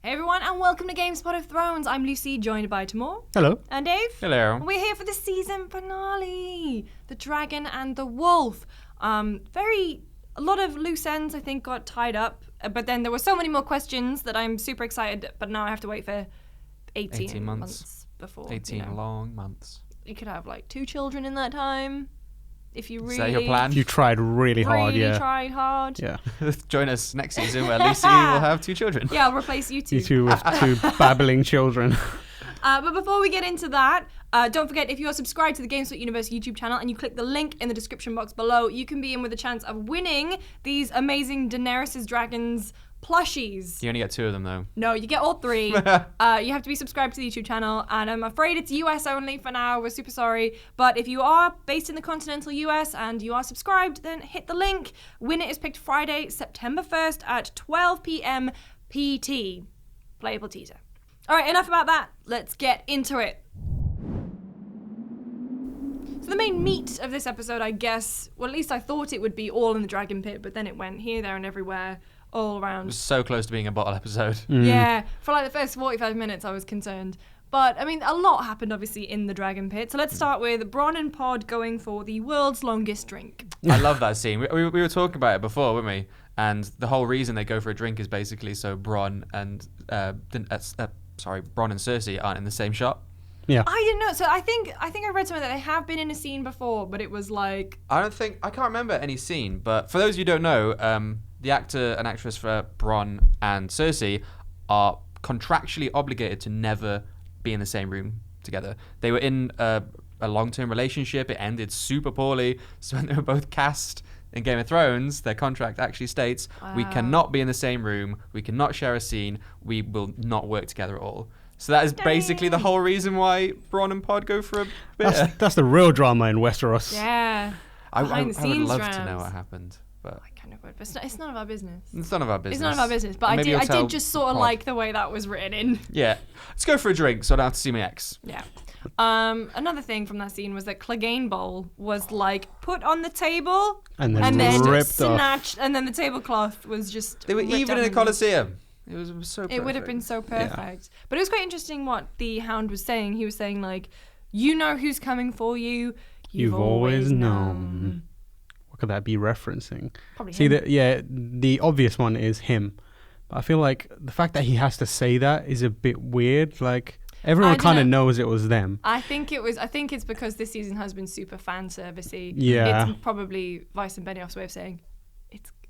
Hey everyone, and welcome to GameSpot of Thrones. I'm Lucy, joined by Tamoor. Hello. And Dave. Hello. We're here for the season finale, The Dragon and the Wolf. A lot of loose ends, I think, got tied up, but then there were so many more questions that I'm super excited, but now I have to wait for 18 months before. 18 long months. You could have like 2 children in that time. If you really... Is that your plan? You tried really hard, yeah. tried hard. Yeah. Join us next season where Lucy will have 2 children. Yeah, I'll replace you two. You two with 2 babbling children. But before we get into that, don't forget, if you're subscribed to the GameSpot Universe YouTube channel and you click the link in the description box below, you can be in with a chance of winning these amazing Daenerys' Dragons plushies. You only get 2 of them though. No, you get all 3. You have to be subscribed to the YouTube channel, and I'm afraid it's US only for now. We're super sorry. But if you are based in the continental US and you are subscribed, then hit the link. Winner is picked Friday, September 1st at 12 p.m. PT. Playable teaser. All right, enough about that. Let's get into it. So the main meat of this episode, I guess, well, at least I thought it would be all in the Dragon Pit, but then it went here, there, and everywhere. All around. It was so close to being a bottle episode. Yeah, for like the first 45 minutes I was concerned. But, I mean, a lot happened, obviously, in the Dragon Pit. So let's start with Bronn and Pod going for the world's longest drink. I love that scene. We were talking about it before, weren't we? And the whole reason they go for a drink is basically so Bronn and Cersei aren't in the same shot. Yeah. I didn't know. So I think I read somewhere that they have been in a scene before, but it was like... I can't remember any scene, but for those who don't know, the actor and actress for Bronn and Cersei are contractually obligated to never be in the same room together. They were in a long-term relationship. It ended super poorly. So when they were both cast in Game of Thrones, their contract actually states, we cannot be in the same room. We cannot share a scene. We will not work together at all. So that is basically the whole reason why Bronn and Pod go for a beer. That's the real drama in Westeros. Yeah. I would love drams. to know what happened. But I kind of would, but it's none of our business. it's none of our business. It's none of our business, but I did just sort of like the way that was written in. Yeah. Let's go for a drink so I don't have to see my ex. Yeah. Another thing from that scene was that Cleganebowl was like put on the table And then ripped snatched, and then the tablecloth was just. They were ripped even in a underneath. Colosseum. It was so perfect. It would have been so perfect. But it was quite interesting what the Hound was saying. He was saying, like, you know who's coming for you. You've always known. What could that be referencing? Probably See, him. the obvious one is him. But I feel like the fact that he has to say that is a bit weird. Like, everyone kind of knows it was them. I think it's because this season has been super fan servicey. Yeah. It's probably Vice and Benioff's way of saying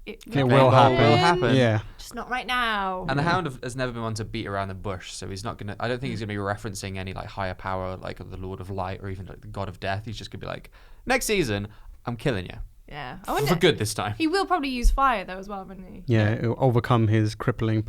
it will happen. Yeah. Just not right now. And the Hound has never been one to beat around the bush, so he's not gonna. I don't think he's gonna be referencing any like higher power, like the Lord of Light or even like the God of Death. He's just gonna be like, next season, I'm killing you. Yeah. For good this time. He will probably use fire though as well, wouldn't he? Yeah, it'll overcome his crippling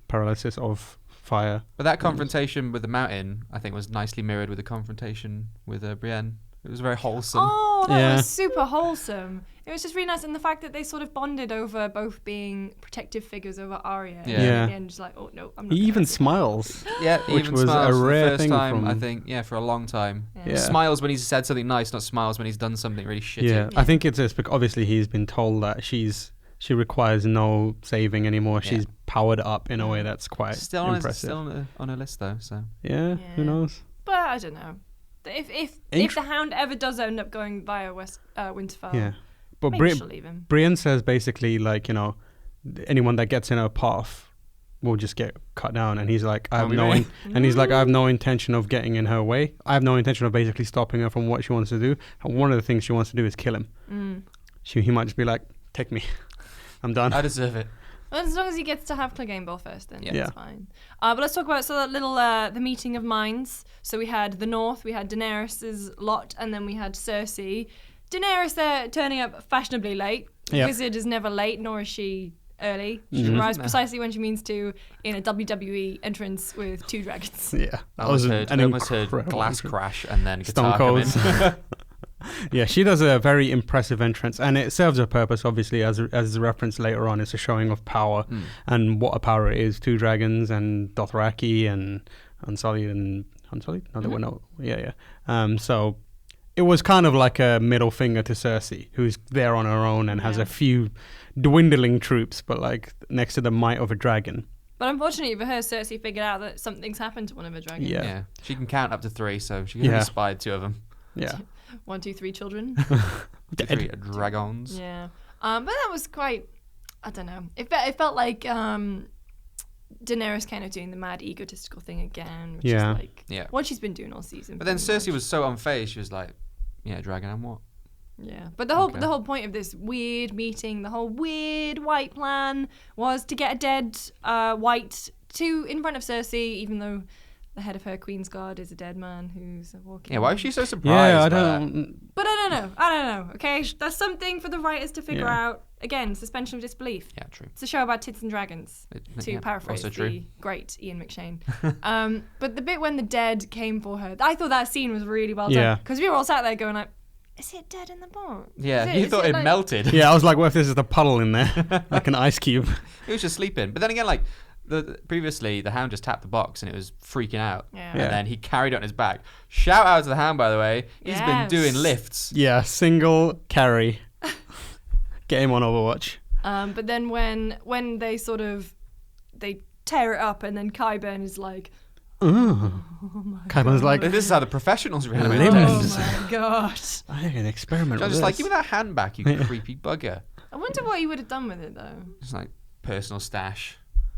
paralysis of fire. But that confrontation with the mountain, I think, was nicely mirrored with the confrontation with Brienne. It was very wholesome. Oh, that was super wholesome. It was just really nice, and the fact that they sort of bonded over both being protective figures over Arya. Yeah. And then just like, oh no, I'm not. He even smiles. Yeah, which even was smiles a for the rare first thing time, from... I think. Yeah, for a long time. Yeah. Smiles when he's said something nice, not smiles when he's done something really shitty. Yeah, I think it's just because obviously he's been told that she requires no saving anymore. Yeah. She's powered up in a way that's quite still impressive. Still on her list though. So yeah, who knows? But I don't know. If the Hound ever does end up going via Winterfell, Yeah, but maybe she'll leave him. Brienne says basically like, you know, anyone that gets in her path will just get cut down, and he's like, I have no intention of getting in her way. I have no intention of basically stopping her from what she wants to do. And one of the things she wants to do is kill him. He might just be like, take me, I'm done. I deserve it. Well, as long as he gets to have Cleganebowl first, then Yeah. that's fine. But let's talk about that little the meeting of minds. So we had the North, we had Daenerys' lot, and then we had Cersei. Daenerys there turning up fashionably late. Yep. Wizard is never late, nor is she early. She arrives precisely when she means to in a WWE entrance with 2 dragons. Yeah, I almost heard glass crash and then guitar come in. Yeah, she does a very impressive entrance, and it serves a purpose, obviously, as a reference later on. It's a showing of power and what a power it is. 2 dragons and Dothraki and Unsullied and Unsullied? No, they were not. Yeah. So it was kind of like a middle finger to Cersei, who's there on her own and has a few dwindling troops, but like next to the might of a dragon. But unfortunately for her, Cersei figured out that something's happened to one of her dragons. Yeah. She can count up to 3, so she can have spied 2 of them. Yeah. 1, 2, 3 children. 3 dragons. Yeah. But that was quite, I don't know. It felt like Daenerys kind of doing the mad egotistical thing again, which is like what she's been doing all season. But then Cersei was so unfazed. She was like, "Yeah, dragon, and what?" Yeah, but the whole point of this weird meeting, the whole weird white plan, was to get a dead white in front of Cersei, even though the head of her Queen's Guard is a dead man who's walking. Yeah, why is she so surprised? Yeah, I don't. But I don't know. Okay, that's something for the writers to figure out. Again, suspension of disbelief. Yeah, true. It's a show about tits and dragons, to paraphrase the great Ian McShane. But the bit when the dead came for her, I thought that scene was really well done. Because we were all sat there going like, is it dead in the boat? Yeah, you thought it like... melted. Yeah, I was like, what if this is the puddle in there? Like an ice cube. It was just sleeping. But then again, like, previously, the Hound just tapped the box and it was freaking out. Yeah. And then he carried it on his back. Shout out to the Hound, by the way. He's been doing lifts. Yeah, single carry. Get him on Overwatch. But then when they sort of, they tear it up and then Qyburn is like, oh my Qyburn's like, this is how the professionals reanimate. Oh my gosh. I can experiment with just this. like, give me that hand back, you creepy bugger. I wonder what he would have done with it though. Just like personal stash.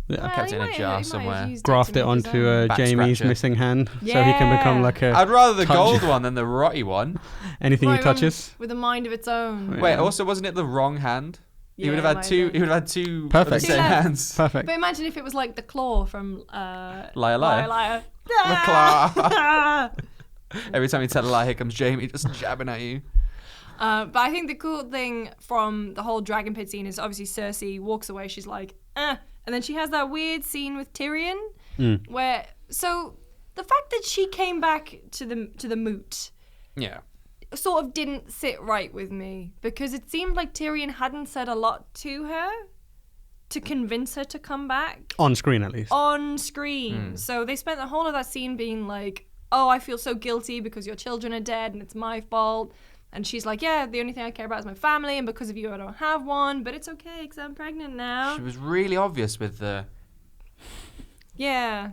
Yeah. Well, kept it in a jar somewhere. Graft it onto Jaime's missing hand so he can become like a... I'd rather the gold one than the rotty one. Anything he touches. With a mind of its own. Wait, also wasn't it the wrong hand? He would have had two. He would have had two perfect of the same hands. Perfect. But imagine if it was like the claw from Liar. Liar. The claw. Every time you tell a lie, here comes Jaime just jabbing at you. But I think the cool thing from the whole dragon pit scene is obviously Cersei walks away. She's like, and then she has that weird scene with Tyrion, where the fact that she came back to the moot, sort of didn't sit right with me because it seemed like Tyrion hadn't said a lot to her to convince her to come back. On screen, at least. On screen. So they spent the whole of that scene being like, oh, I feel so guilty because your children are dead and it's my fault. And she's like, yeah, the only thing I care about is my family and because of you I don't have one, but it's okay because I'm pregnant now. She was really obvious with the... Yeah.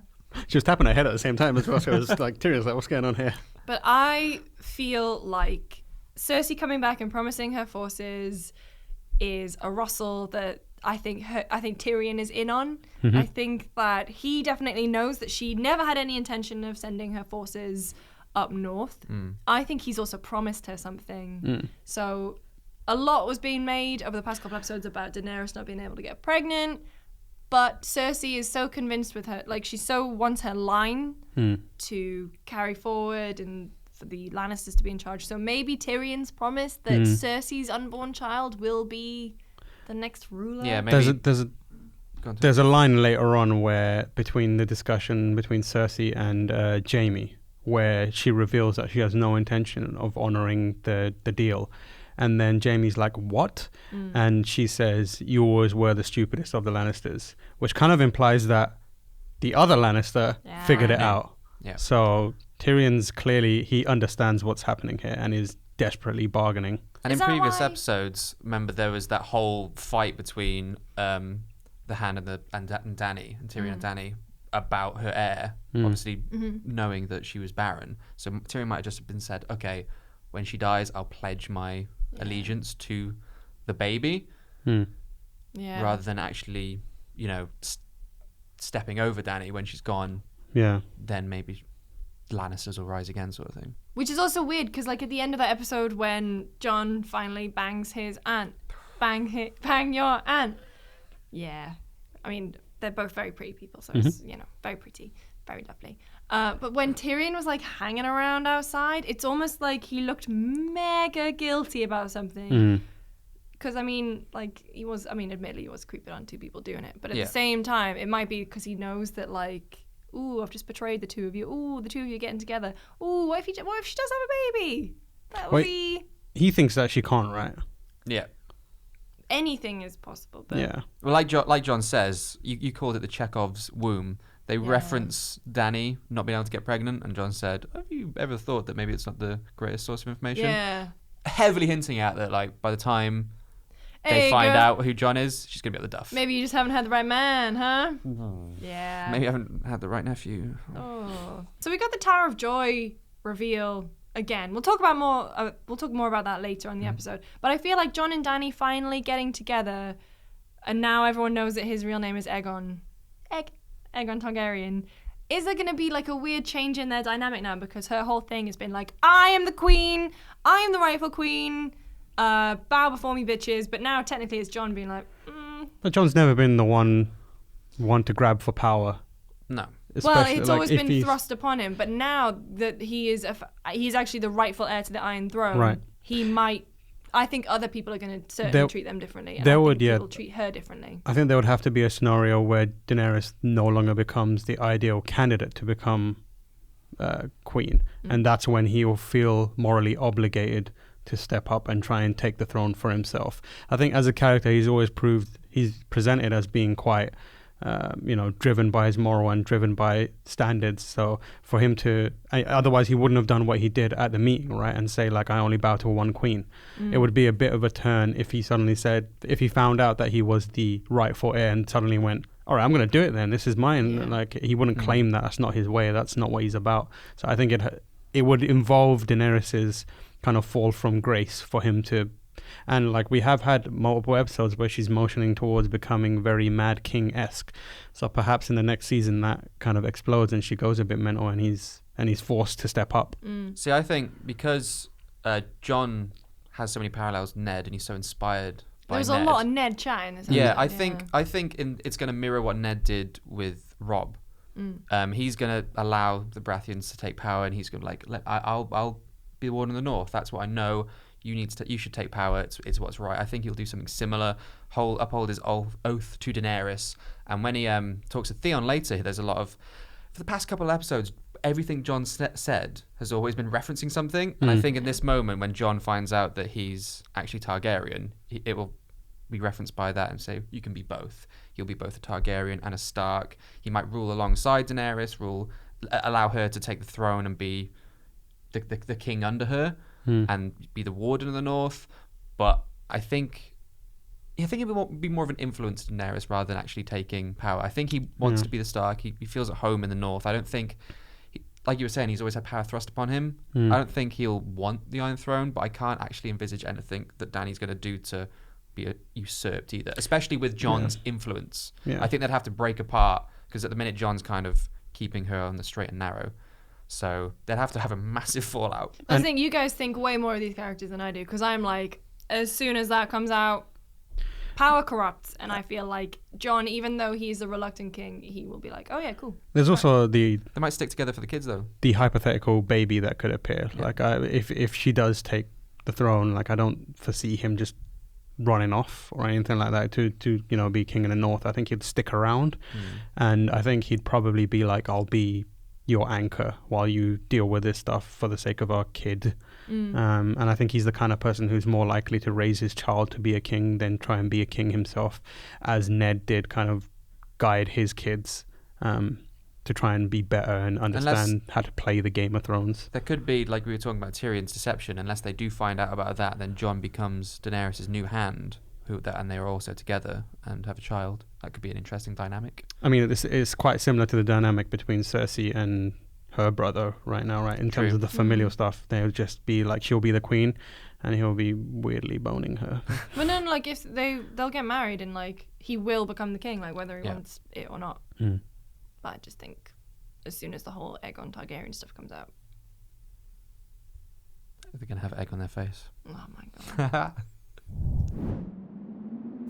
She was tapping her head at the same time as well, so it was like, Tyrion's like, what's going on here? But I feel like Cersei coming back and promising her forces is a rustle that I think Tyrion is in on. I think that he definitely knows that she never had any intention of sending her forces up north. I think he's also promised her something. So a lot was being made over the past couple episodes about Daenerys not being able to get pregnant. But Cersei is so convinced with her, like she so wants her line to carry forward and for the Lannisters to be in charge. So maybe Tyrion's promised that Cersei's unborn child will be the next ruler. Yeah, maybe. There's a line later on where between the discussion between Cersei and Jaime, where she reveals that she has no intention of honoring the deal. And then Jaime's like, what? And she says, you always were the stupidest of the Lannisters, which kind of implies that the other Lannister figured it out. Yeah. So Tyrion's clearly, he understands what's happening here and is desperately bargaining. And in previous episodes, remember there was that whole fight between the Hand and Dany, and Tyrion and Dany, about her heir, obviously knowing that she was barren. So Tyrion might have just been said, okay, when she dies, I'll pledge my allegiance to the baby, rather than actually, stepping over Dany when she's gone. Yeah. Then maybe Lannisters will rise again, sort of thing. Which is also weird because, like, at the end of that episode, when Jon finally bangs his aunt, bang your aunt. Yeah, I mean they're both very pretty people, so it's very pretty, very lovely. But when Tyrion was like hanging around outside, it's almost like he looked mega guilty about something. Because admittedly he was creeping on two people doing it, but at the same time, it might be because he knows that, like, ooh, I've just betrayed the two of you. Ooh, the two of you getting together. Ooh, what if she does have a baby? That would be. He thinks that she can't, right? Yeah. Anything is possible. But Well, like John says, you called it the Chekhov's womb. They reference Dany not being able to get pregnant, and John said, have you ever thought that maybe it's not the greatest source of information? Yeah. Heavily hinting at that, like, by the time they Hey, find girl. out who Jon is, she's gonna be at the duff. Maybe you just haven't had the right man, huh? Yeah. Maybe I haven't had the right nephew. Oh. So we got the Tower of Joy reveal again. We'll talk about more. We'll talk more about that later on the episode. But I feel like Jon and Dany finally getting together, and now everyone knows that his real name is Aegon. Aegon Targaryen. Is there going to be like a weird change in their dynamic now? Because her whole thing has been like, I am the queen. I am the rightful queen. Bow before me, bitches. But now technically it's Jon being like, But Jon's never been the one to grab for power. No. well, it's always been thrust upon him. But now that he is, he's actually the rightful heir to the Iron Throne. Right. He might. I think other people are going to certainly treat them differently. And people treat her differently. I think there would have to be a scenario where Daenerys no longer becomes the ideal candidate to become queen, and that's when he will feel morally obligated to step up and try and take the throne for himself. I think as a character, he's presented as being quite, driven by his moral and driven by standards. So for him to, otherwise he wouldn't have done what he did at the meeting, right? And say like, I only bow to one queen. It would be a bit of a turn if he found out that he was the rightful heir and suddenly went, all right, I'm going to do it then. This is mine. Yeah. Like he wouldn't claim that. That's not his way. That's not what he's about. So I think it would involve Daenerys's kind of fall from grace for him to. And like we have had multiple episodes where she's motioning towards becoming very Mad King-esque. So perhaps in the next season that kind of explodes and she goes a bit mental and he's forced to step up. See, I think because Jon has so many parallels to Ned and he's so inspired by There was Ned. a lot of Ned chat in this episode. Yeah, I think it's going to mirror what Ned did with Robb. He's going to allow the Baratheons to take power, and he's going to I'll be the Warden of the North. That's what I know. You should take power. It's what's right. I think he'll do something similar. Uphold his oath to Daenerys. And when he talks to Theon later, there's a lot of, for the past couple of episodes, everything Jon said has always been referencing something. And I think in this moment, when Jon finds out that he's actually Targaryen, it will be referenced by that and say, you can be both. You'll be both a Targaryen and a Stark. He might rule alongside Daenerys, allow her to take the throne and be the king under her and be the Warden of the North. But I think it would be more of an influence to Daenerys rather than actually taking power. I think he wants to be the Stark. He feels at home in the North. I don't think, like you were saying, he's always had power thrust upon him. I don't think he'll want the Iron Throne, but I can't actually envisage anything that Dany's going to do to be usurped either, especially with Jon's influence. I think they'd have to break apart because at the minute Jon's kind of keeping her on the straight and narrow. So they'd have to have a massive fallout. I think you guys think way more of these characters than I do, because I'm like, as soon as that comes out, power corrupts, and I feel like Jon, even though he's a reluctant king, he will be like, oh yeah, cool. There's also They might stick together for the kids though. the hypothetical baby that could appear. Yeah. Like if she does take the throne, like I don't foresee him just running off or anything like that to be king in the North. I think he'd stick around, and I think he'd probably be like, I'll be your anchor while you deal with this stuff for the sake of our kid. And I think he's the kind of person who's more likely to raise his child to be a king than try and be a king himself, as Ned did kind of guide his kids to try and be better and understand how to play the Game of Thrones. There could be, like we were talking about Tyrion's deception, unless they do find out about that, then Jon becomes Daenerys' new hand, and they are also together and have a child. That could be an interesting dynamic. I mean, this is quite similar to the dynamic between Cersei and her brother right now, right? In terms of the familial stuff, they'll just be like, she'll be the queen and he'll be weirdly boning her. But then, like, if they'll get married and, like, he will become the king, like, whether he wants it or not. But I just think as soon as the whole Aegon Targaryen stuff comes out. They're going to have egg on their face. Oh, my God.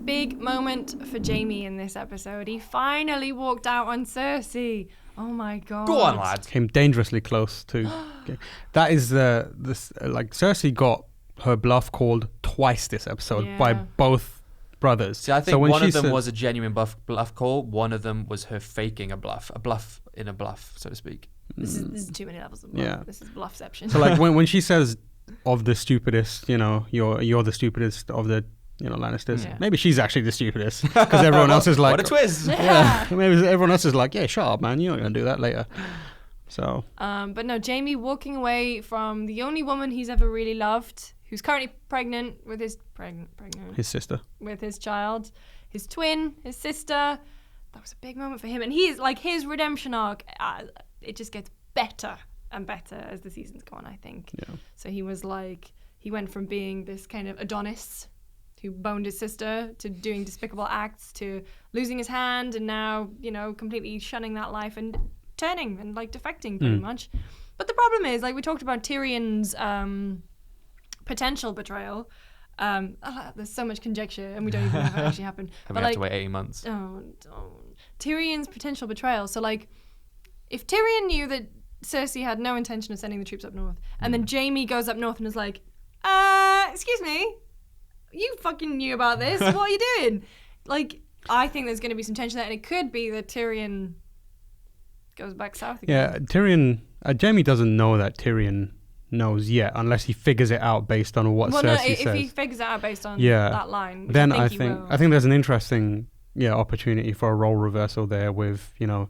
Big moment for Jaime in this episode. He finally walked out on Cersei. Oh my God. Go on, lads. Came dangerously close to. That is like Cersei got her bluff called twice this episode by both brothers. See, I think one of them was a genuine bluff call. One of them was her faking a bluff in a bluff, so to speak. This is too many levels of bluff. Yeah. This is bluffception. So like when she says of the stupidest, you're the stupidest of the Lannisters. Yeah. Maybe she's actually the stupidest because everyone else is like, what a twist. Yeah. Maybe everyone else is like, yeah, shut up, man. You're not gonna do that later. So. But no, Jaime walking away from the only woman he's ever really loved, who's currently pregnant with his His sister. with his child, his twin, his sister. That was a big moment for him, and he's like his redemption arc. It just gets better and better as the seasons go on, I think. Yeah. So he was like, he went from being this kind of Adonis who boned his sister to doing despicable acts to losing his hand and now, you know, completely shunning that life and turning and like defecting pretty much. But the problem is, like we talked about Tyrion's potential betrayal. There's so much conjecture and we don't even know if it actually happened. And we have to wait 18 months. Don't. Tyrion's potential betrayal. So like, if Tyrion knew that Cersei had no intention of sending the troops up north, and then Jaime goes up north and is like, excuse me, you fucking knew about this. What are you doing? Like, I think there's going to be some tension there, and it could be that Tyrion goes back south again. Yeah, Tyrion. Jaime doesn't know that Tyrion knows yet, unless he figures it out based on what Cersei says. If he figures it out based on that line, then I think there's an interesting opportunity for a role reversal there with, you know,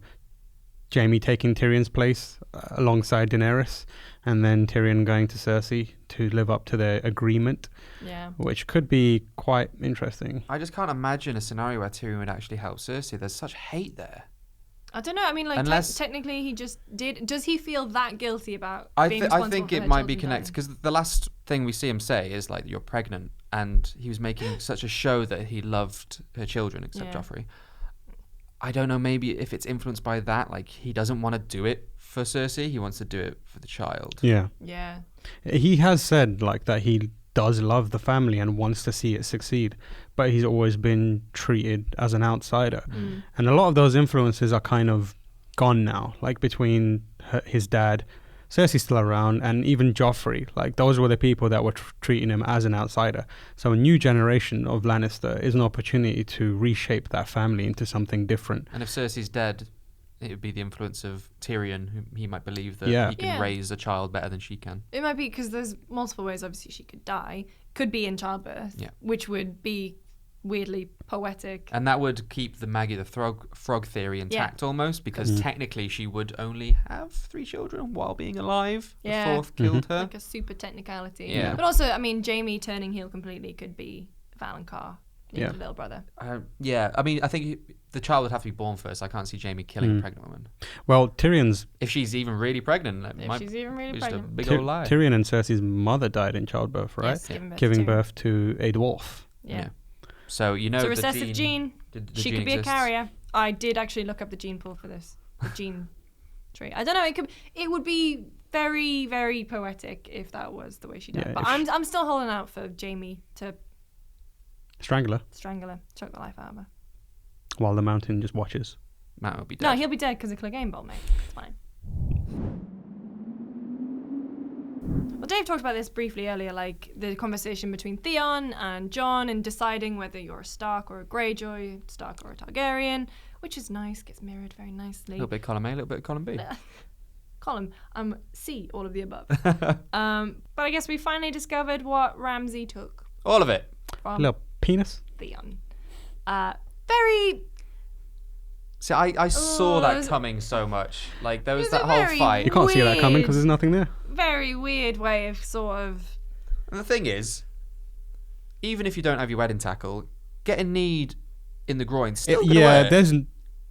Jaime taking Tyrion's place alongside Daenerys, and then Tyrion going to Cersei to live up to their agreement, which could be quite interesting. I just can't imagine a scenario where Tyrion would actually help Cersei. There's such hate there. I don't know. I mean, like, technically he just did. Does he feel that guilty about being responsible I think for it her might be children connected, because the last thing we see him say is, like, you're pregnant, and he was making such a show that he loved her children, except Joffrey. I don't know, maybe if it's influenced by that, like, he doesn't want to do it for Cersei, he wants to do it for the child. Yeah. Yeah. He has said, like, that he does love the family and wants to see it succeed, but he's always been treated as an outsider. And a lot of those influences are kind of gone now, like between his dad, Cersei's still around, and even Joffrey. Like, those were the people that were treating him as an outsider. So a new generation of Lannister is an opportunity to reshape that family into something different. And if Cersei's dead, it would be the influence of Tyrion, who he might believe that he can raise a child better than she can. It might be because there's multiple ways, obviously, she could die. Could be in childbirth, which would be weirdly poetic. And that would keep the Maggie the frog theory intact almost, because technically she would only have 3 children while being alive. The 4th killed her. Like a super technicality. Yeah. But also, I mean, Jaime turning heel completely could be Valonqar, the little brother. I mean, I think the child would have to be born first. I can't see Jaime killing a pregnant woman. Well, Tyrion's... If she's even really pregnant. She's even really just pregnant. a big old lie. Tyrion and Cersei's mother died in childbirth, right? Yes, giving birth to a dwarf. Yeah. So, you know, it's a recessive gene. She could be exists. a carrier. I did actually look up the gene pool for this. The gene tree. I don't know. It would be very, very poetic if that was the way she died. Yeah, but I'm still holding out for Jaime to strangle her, choke the life out of her. While the Mountain just watches. Matt will be dead. No, he'll be dead because of Cleganebowl, mate. It's fine. Well, Dave talked about this briefly earlier, like the conversation between Theon and Jon and deciding whether you're a Stark or a Greyjoy, Stark or a Targaryen, which is nice, gets mirrored very nicely. A little bit column A, a little bit column B. Column C, all of the above. But I guess we finally discovered what Ramsay took. All of it. From Little penis. Theon. Very... See, I saw that coming so much. Like, there was that whole fight. You can't see that coming because there's nothing there. Very weird way of sort of... And the thing is, even if you don't have your wedding tackle, get a knee in the groin still gonna work. There's...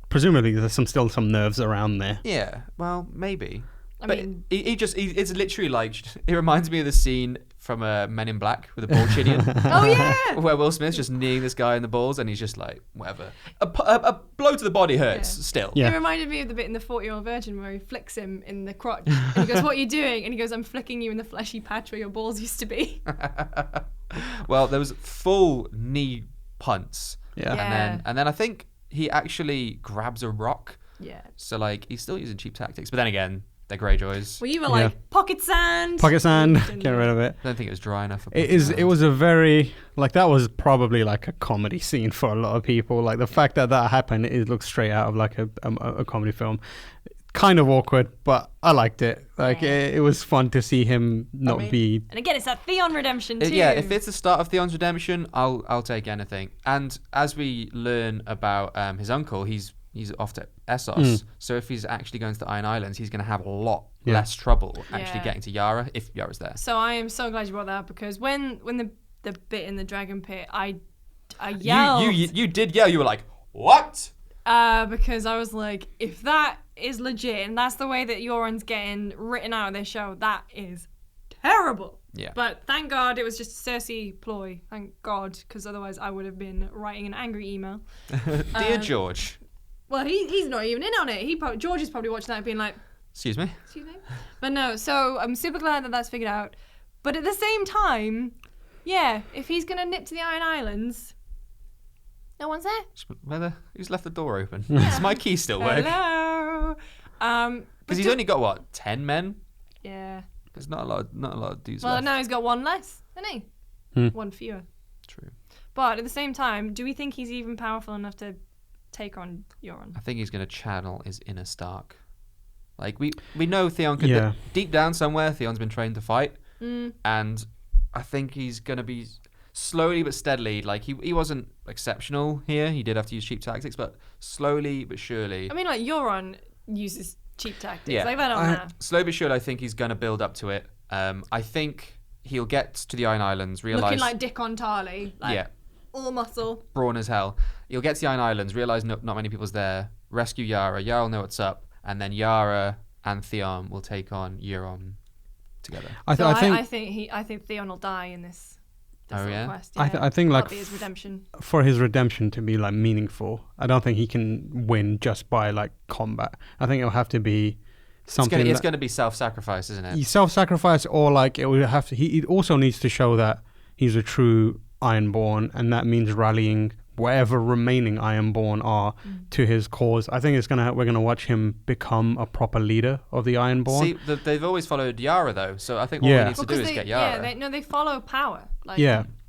Presumably there's still some nerves around there. Yeah, well, maybe. I But mean... it's literally like... It reminds me of the scene from Men in Black with the ball Chidian. Oh, yeah! Where Will Smith's just kneeing this guy in the balls and he's just like, whatever. A blow to the body hurts still. Yeah. It reminded me of the bit in The 40-Year-Old Virgin where he flicks him in the crotch. And he goes, what are you doing? And he goes, I'm flicking you in the fleshy patch where your balls used to be. Well, there was full knee punts. Yeah. And then I think he actually grabs a rock. Yeah. So, like, he's still using cheap tactics. But then again, they're Greyjoys. Well, you were like, pocket sand. Pocket sand. Get rid of it. I don't think it was dry enough. It was a very, like, that was probably like a comedy scene for a lot of people. Like, the fact that happened, it looks straight out of like a comedy film. Kind of awkward, but I liked it. Like, it was fun to see him not be... And again, it's that Theon redemption too. Yeah, if it's the start of Theon's redemption, I'll take anything. And as we learn about his uncle, he's he's off to Essos. So if he's actually going to the Iron Islands, he's going to have a lot less trouble actually getting to Yara if Yara's there. So I am so glad you brought that up, because when the bit in the dragon pit, I yelled. You did yell. You were like, what? Because I was like, if that is legit and that's the way that Euron's getting written out of this show, that is terrible. Yeah. But thank God it was just a Cersei ploy. Thank God, because otherwise I would have been writing an angry email. Dear George. Well, he's not even in on it. George is probably watching that and being like, Excuse me? But no, so I'm super glad that that's figured out. But at the same time, yeah, if he's going to nip to the Iron Islands, no one's there. Who's left the door open? Does my key still work? Hello. Because he's only got, what, 10 men? Yeah. There's not a lot of dudes Well, left. now he's got one less, hasn't he? One fewer. True. But at the same time, do we think he's even powerful enough to take on Euron? I think he's going to channel his inner Stark. Like, we know Theon could... Deep down somewhere, Theon's been trained to fight. And I think he's going to be slowly but steadily... Like, he wasn't exceptional here. He did have to use cheap tactics, but slowly but surely... I mean, like, Euron uses cheap tactics. Yeah. Like, that on that. Slowly but surely, I think he's going to build up to it. I think he'll get to the Iron Islands, realise... Looking like Dick on Tarly. Like, all muscle. Brawn as hell. He'll get to the Iron Islands, realise not many people's there, rescue Yara. Yara will know what's up. And then Yara and Theon will take on Euron together. I think Theon will die in this little quest. Yeah. I think like his redemption. For his redemption to be like meaningful, I don't think he can win just by like combat. I think it'll have to be something. It's going to be self-sacrifice, isn't it? Self-sacrifice, or like it would have to. He also needs to show that he's a true Ironborn, and that means rallying whatever remaining Ironborn are to his cause. I think we're gonna watch him become a proper leader of the Ironborn. See, they've always followed Yara though, so I think all he needs to do is get Yara. Yeah, they follow power. Like,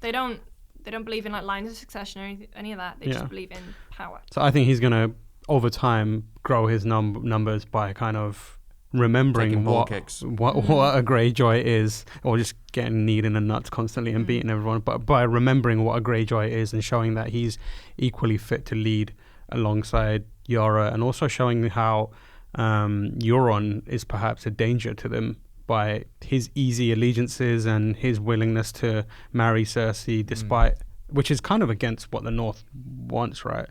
they don't believe in like lines of succession or any of that. They just believe in power. So I think he's gonna over time grow his numbers by kind of remembering what a Greyjoy is, or just getting kneed in the nuts constantly and beating everyone, but by remembering what a Greyjoy is and showing that he's equally fit to lead alongside Yara, and also showing how Euron is perhaps a danger to them by his easy allegiances and his willingness to marry Cersei despite which is kind of against what the North wants, right?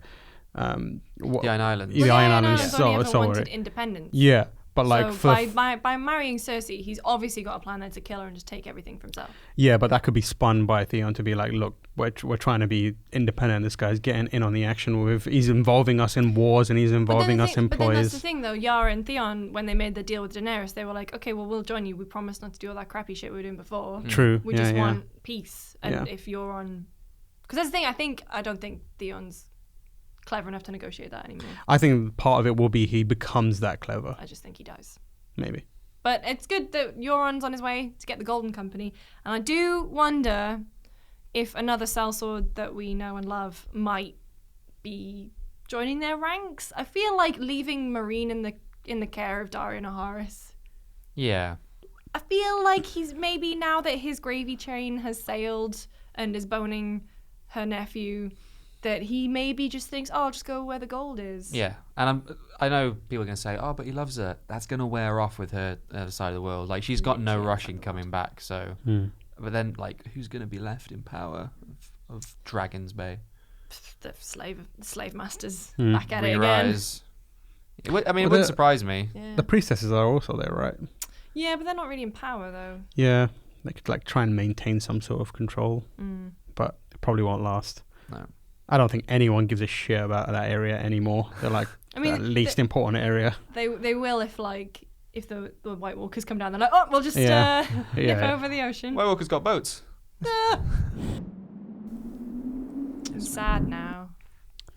The Iron Islands. The Iron Islands wanted independence. Yeah. But like by marrying Cersei, he's obviously got a plan there to kill her and just take everything for himself. Yeah, but that could be spun by Theon to be like, look, we're trying to be independent. This guy's getting in on the action. He's involving us in wars and he's involving us in ploys. But then that's the thing, though. Yara and Theon, when they made the deal with Daenerys, they were like, okay, well, we'll join you. We promise not to do all that crappy shit we were doing before. True. We just want peace. And if you're on... Because that's the thing. I don't think Theon's clever enough to negotiate that anymore. I think part of it will be he becomes that clever. I just think he does. Maybe. But it's good that Euron's on his way to get the Golden Company. And I do wonder if another sellsword that we know and love might be joining their ranks. I feel like leaving Marine in the care of Dario Naharis. Yeah. I feel like he's maybe, now that his gravy train has sailed and is boning her nephew, that he maybe just thinks, oh, I'll just go where the gold is. Yeah, and I know people are going to say, oh, but he loves her. That's going to wear off with her other side of the world. Like, she's got no rushing coming back, so... But then, like, who's going to be left in power of Dragon's Bay? The slave masters back at it again. It wouldn't surprise me. Yeah. The priestesses are also there, right? Yeah, but they're not really in power, though. Yeah, they could, like, try and maintain some sort of control, but it probably won't last. No. I don't think anyone gives a shit about that area anymore. They're like the least important area. They will if the White Walkers come down. They're like, oh, we'll just nip over the ocean. White Walkers got boats. I'm sad now.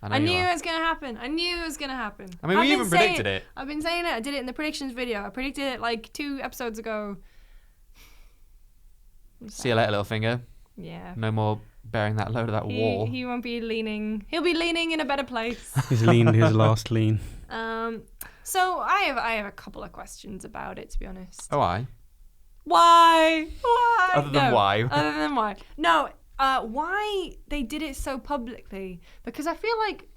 I knew it was going to happen. I mean, we even predicted it. I've been saying it. I did it in the predictions video. I predicted it like 2 episodes ago. See you later, Littlefinger. Yeah. No more bearing that load of that wall. He won't be leaning. He'll be leaning in a better place. He's leaned his last lean. So I have a couple of questions about it, to be honest. Oh, I? Why? Other than why? No, why they did it so publicly. Because I feel like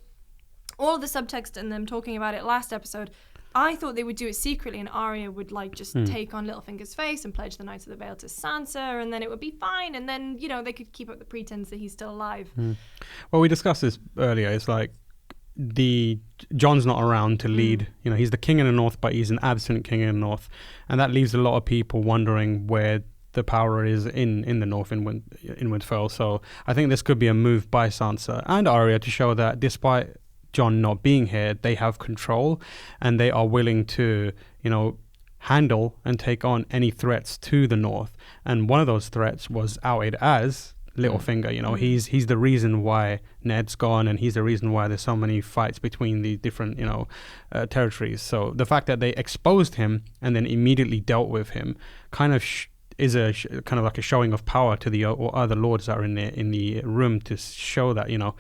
all of the subtext and them talking about it last episode, I thought they would do it secretly and Arya would like just take on Littlefinger's face and pledge the Knights of the Vale to Sansa, and then it would be fine, and then, you know, they could keep up the pretense that he's still alive. Well, we discussed this earlier. It's like Jon's not around to lead. You know, he's the king in the north, but he's an absent king in the north, and that leaves a lot of people wondering where the power is in the north in Winterfell. So I think this could be a move by Sansa and Arya to show that despite Jon not being here, they have control and they are willing to, you know, handle and take on any threats to the north. And one of those threats was outed as Littlefinger. You know, he's the reason why Ned's gone, and he's the reason why there's so many fights between the different, you know, territories. So the fact that they exposed him and then immediately dealt with him kind of is a kind of like a showing of power to the other lords that are in the room, to show that, you know,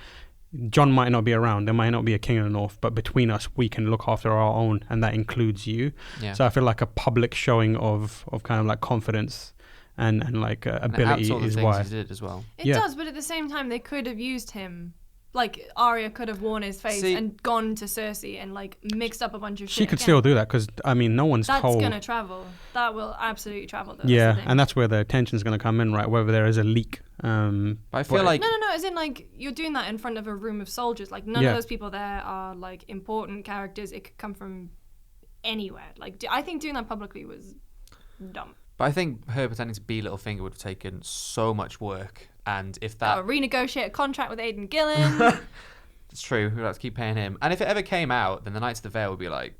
Jon might not be around, there might not be a king in the north, but between us we can look after our own, and that includes you. So I feel like a public showing of kind of like confidence and like ability is why he did as well. It does, but at the same time they could have used him. Like, Arya could have worn his face and gone to Cersei and, like, mixed up a bunch of shit. She could still do that, because, I mean, no one's told. That's going to travel. That will absolutely travel, though. Yeah, and that's where the tension's going to come in, right? Whether there is a leak. But I feel like... No, as in, like, you're doing that in front of a room of soldiers. Like, none of those people there are, like, important characters. It could come from anywhere. Like, I think doing that publicly was dumb. But I think her pretending to be Littlefinger would have taken so much work. And if that... renegotiate a contract with Aidan Gillen. It's true. We'll have to keep paying him. And if it ever came out, then the Knights of the Vale would be like,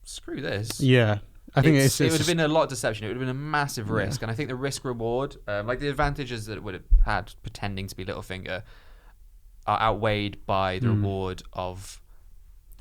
screw this. Yeah. I think it would have been a lot of deception. It would have been a massive risk. And I think the risk reward, like the advantages that it would have had pretending to be Littlefinger, are outweighed by the reward of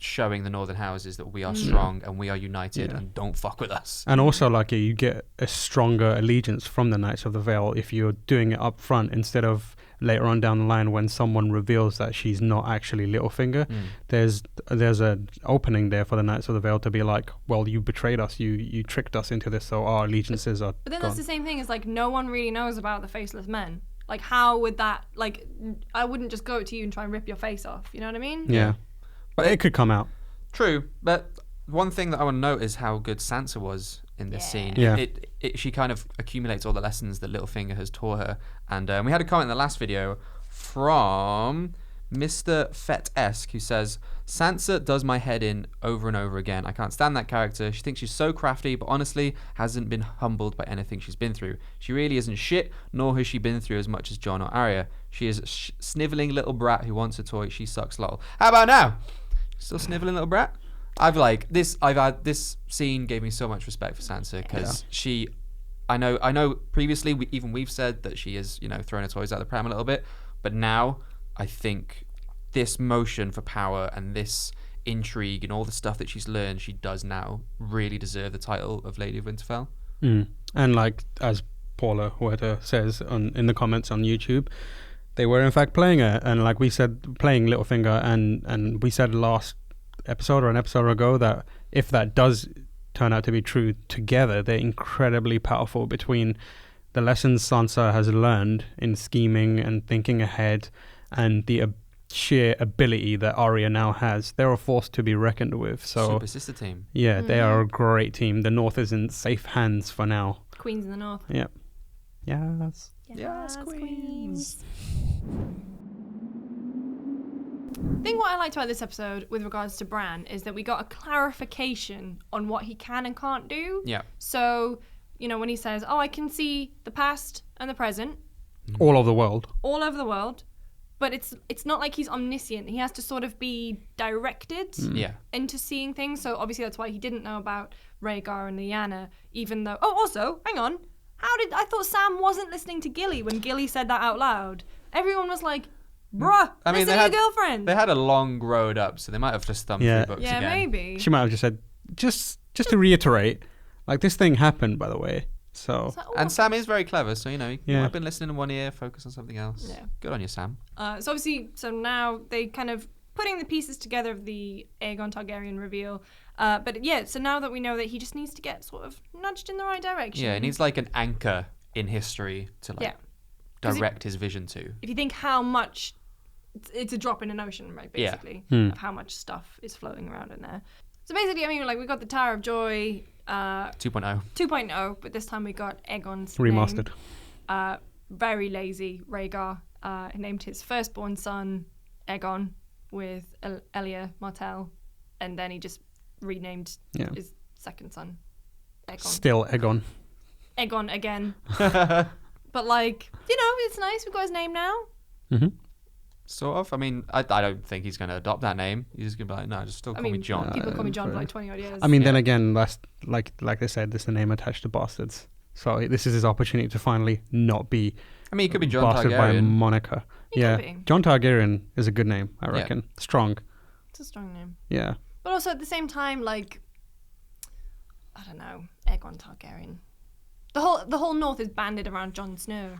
showing the northern houses that we are strong and we are united and don't fuck with us. And also, like, you get a stronger allegiance from the Knights of the Vale if you're doing it up front instead of later on down the line when someone reveals that she's not actually Littlefinger. There's an opening there for the Knights of the Vale to be like, well, you betrayed us, you tricked us into this, so our allegiances are But then gone. that's the same thing as, like, no one really knows about the Faceless Men. Like, how would that, like, I wouldn't just go to you and try and rip your face off, you know what I mean? Yeah. But it could come out. True, but one thing that I want to note is how good Sansa was in this scene. Yeah. She kind of accumulates all the lessons that Littlefinger has taught her. And we had a comment in the last video from Mr. Fett-esque, who says, Sansa does my head in over and over again. I can't stand that character. She thinks she's so crafty, but honestly hasn't been humbled by anything she's been through. She really isn't shit, nor has she been through as much as Jon or Arya. She is a sniveling little brat who wants a toy. She sucks, lol. How about now? Still sniveling little brat? I've had this scene gave me so much respect for Sansa, because I know previously we've said that she is, you know, throwing her toys out the pram a little bit, but now I think this motion for power and this intrigue and all the stuff that she's learned, she does now really deserve the title of Lady of Winterfell. And like, as Paula Huerta says in the comments on YouTube, they were in fact playing her, and like we said, playing Littlefinger, and we said last episode or an episode ago that if that does turn out to be true, together they're incredibly powerful. Between the lessons Sansa has learned in scheming and thinking ahead, and the sheer ability that Arya now has, they're a force to be reckoned with. So Super sister team. Yeah, they are a great team. The North is in safe hands for now. Queens in the North. Yep. Yes. Yes, queens. I think what I liked about this episode with regards to Bran is that we got a clarification on what he can and can't do. Yeah. So, you know, when he says, I can see the past and the present. All over the world. All over the world. But it's not like he's omniscient. He has to sort of be directed into seeing things. So obviously that's why he didn't know about Rhaegar and Lyanna, even though... Oh, also, hang on. I thought Sam wasn't listening to Gilly when Gilly said that out loud. Everyone was like, bruh, listen to your girlfriend. They had a long road up, so they might have just thumbed through books again. Yeah, maybe. She might have just said, just to reiterate, like, this thing happened, by the way. So and Sam is very clever, so, you know, you might have been listening in one ear, focus on something else. Yeah. Good on you, Sam. So now they kind of putting the pieces together of the Aegon Targaryen reveal. But yeah, so now that we know that he just needs to get sort of nudged in the right direction. Yeah, he needs like an anchor in history to direct his vision to. If you think how much it's a drop in an ocean, right? Basically, Hmm. of how much stuff is floating around in there. So basically, I mean, like we got the Tower of Joy 2.0. 2.0, but this time we got Aegon's Remastered. name. Very lazy Rhaegar named his firstborn son Aegon with Elia Martell, and then he just renamed his second son Aegon. Still Aegon. Aegon again. But like, you know, it's nice. We've got his name now. Mm-hmm. Sort of. I mean, I don't think he's going to adopt that name. He's just going to be like, no, just still call me John. People call me John for like 20 odd years. I mean, then again, that's like they said, this is the name attached to bastards. So this is his opportunity to finally not be. I mean, he could be John bastard by a Targaryen. moniker. He could be. John Targaryen is a good name, I reckon. Strong. It's a strong name. Yeah. But also at the same time, like, I don't know, Aegon Targaryen. The whole North is banded around Jon Snow.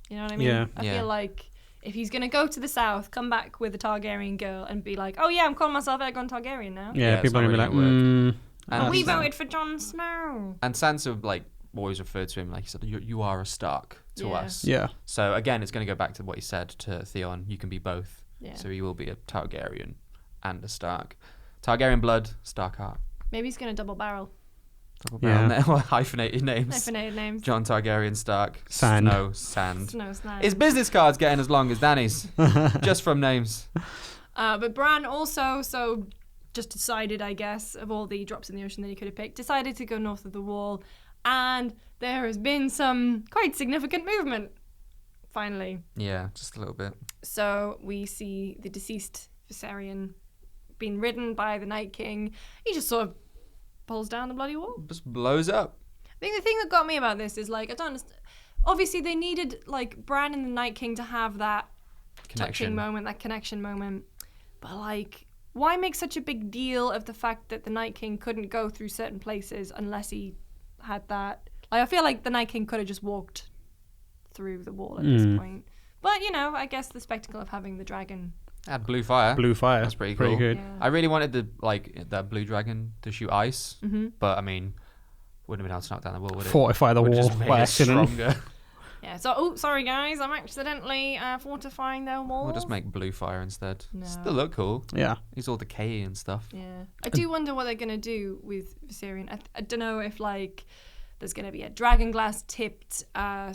You know what I mean? Yeah. I feel like if he's gonna go to the South, come back with a Targaryen girl and be like, oh yeah, I'm calling myself Aegon Targaryen now. Yeah, it's people are not going to be really like, And we Sansa- voted for Jon Snow. And Sansa, like, always referred to him like he said, you are a Stark to us. yeah. So again, it's going to go back to what he said to Theon. You can be both. Yeah. So he will be a Targaryen and a Stark. Targaryen blood, Stark heart. Maybe he's gonna double barrel. Double barrel Yeah. well, hyphenated names. Hyphenated names. John Targaryen, Stark. Sand. Snow, Sand. Snow Snow. His business card's getting as long as Danny's, just from names. But Bran also, so just decided, I guess, of all the drops in the ocean that he could have picked, decided to go north of the Wall, and there has been some quite significant movement, finally. Yeah, just a little bit. So we see the deceased Viserion being ridden by the Night King. He just sort of pulls down the bloody wall. Just blows up. I think the thing that got me about this is, like, I don't understand. Obviously, they needed, like, Bran and the Night King to have that touching moment, that connection moment. But, like, why make such a big deal of the fact that the Night King couldn't go through certain places unless he had that? Like, I feel like the Night King could have just walked through the wall at this point. But, you know, I guess the spectacle of having the dragon. Had blue fire. Blue fire. That's pretty cool. good. Yeah. I really wanted that blue dragon to shoot ice, Mm-hmm. but I mean, wouldn't have been able to knock down the wall, would it? Fortify the Would wall just make by it accident. stronger. Yeah, so, oh, sorry guys, I'm accidentally fortifying their walls. We'll just make blue fire instead. No. Still look cool. Yeah. He's all decaying and stuff. Yeah. I do wonder what they're going to do with Viserion. I don't know if, like, there's going to be a dragonglass tipped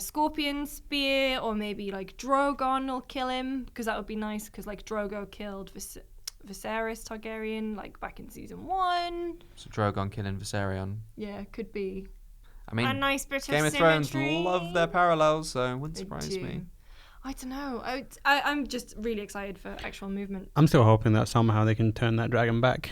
scorpion spear, or maybe, like, Drogon will kill him, because that would be nice, because, like, Drogo killed Viserys Targaryen, like, back in season 1. So Drogon killing Viserion. Yeah, could be I mean, a nice bit Game of of Thrones symmetry. love their parallels, so it wouldn't They surprise do. me. I don't know. I'm just really excited for actual movement. I'm still hoping that somehow they can turn that dragon back.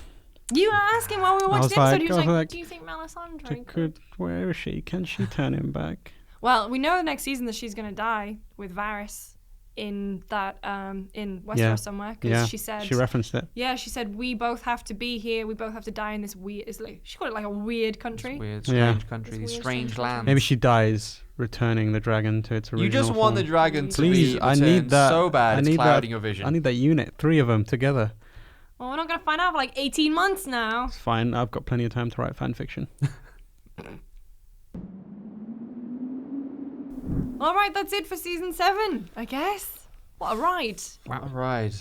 You were asking while we were I watching was the episode, like- he was I was like, like, do you think Melisandre could? Where is she? Can she turn him back? Well, we know next season that she's going to die with Varys in that in Westeros Yeah. somewhere, because Yeah. she said, She referenced it. yeah, she said we both have to be here. We both have to die in this weird. It's like she called it like a weird country. Weird, Yeah. strange country, It's weird, strange strange land. Maybe she dies returning the dragon to its original You just want the form. dragon to Please, be I need returned that. so bad I it's need clouding that. your vision. I need that unit. 3 of them together. Well, we're not going to find out for like 18 months now. It's fine. I've got plenty of time to write fan fiction. All right, that's it for season 7, I guess. What a ride. Wow, right.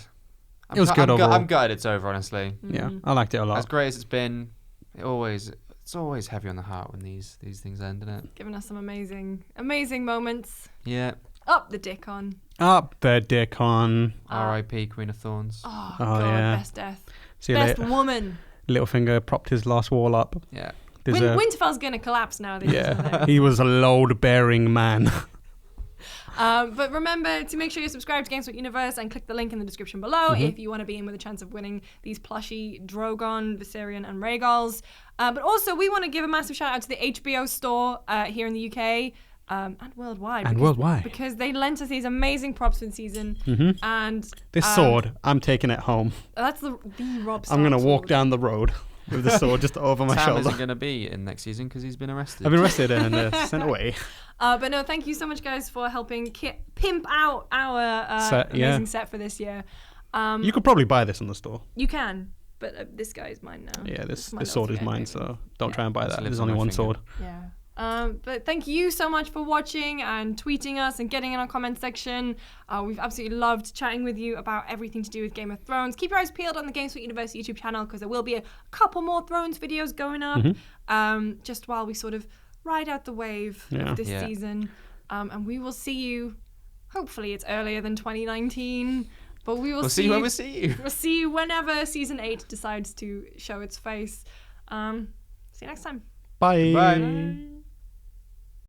It was good overall. I'm gutted it's over, honestly. Yeah, I liked it a As lot. great as it's been, it's always heavy on the heart when these things end, isn't it? Giving us some amazing moments. Yeah. Up the dick on. Up the dick on. R.I.P. Queen of Thorns. Oh, Oh, God, yeah. best death. See you Best later. woman. Littlefinger propped his last wall up. Yeah. Winterfell's going to collapse now. that he's not Yeah, there. he was a load-bearing man. But remember to make sure you subscribe to GameSpot Universe and click the link in the description below if you want to be in with a chance of winning these plushy Drogon, Viserion, and Rhaegals. But also, we want to give a massive shout out to the HBO store here in the UK and worldwide. And worldwide. Because they lent us these amazing props for the season. And This sword, I'm taking it home. that's the Rob I'm going to Stark walk sword. down the road with the sword just over my Sam shoulder. isn't going to be in next season because he's been arrested. I've been arrested and sent away. But no, thank you so much, guys, for helping pimp out our Set, yeah. amazing set for this year. You could probably buy this in the store. You can, but this guy is mine now. Yeah, this My sword is little mine, finger. so don't try and buy Just that. lives There's on only my one finger. sword. Yeah. But thank you so much for watching and tweeting us and getting in our comment section. We've absolutely loved chatting with you about everything to do with Game of Thrones. Keep your eyes peeled on the GameSpot Universe YouTube channel because there will be a couple more Thrones videos going up just while we sort of ride out the wave of this season. And we will see you, hopefully it's earlier than 2019, but we'll see you when we see you. We'll see you whenever Season 8 decides to show its face. See you next time. Bye. Bye.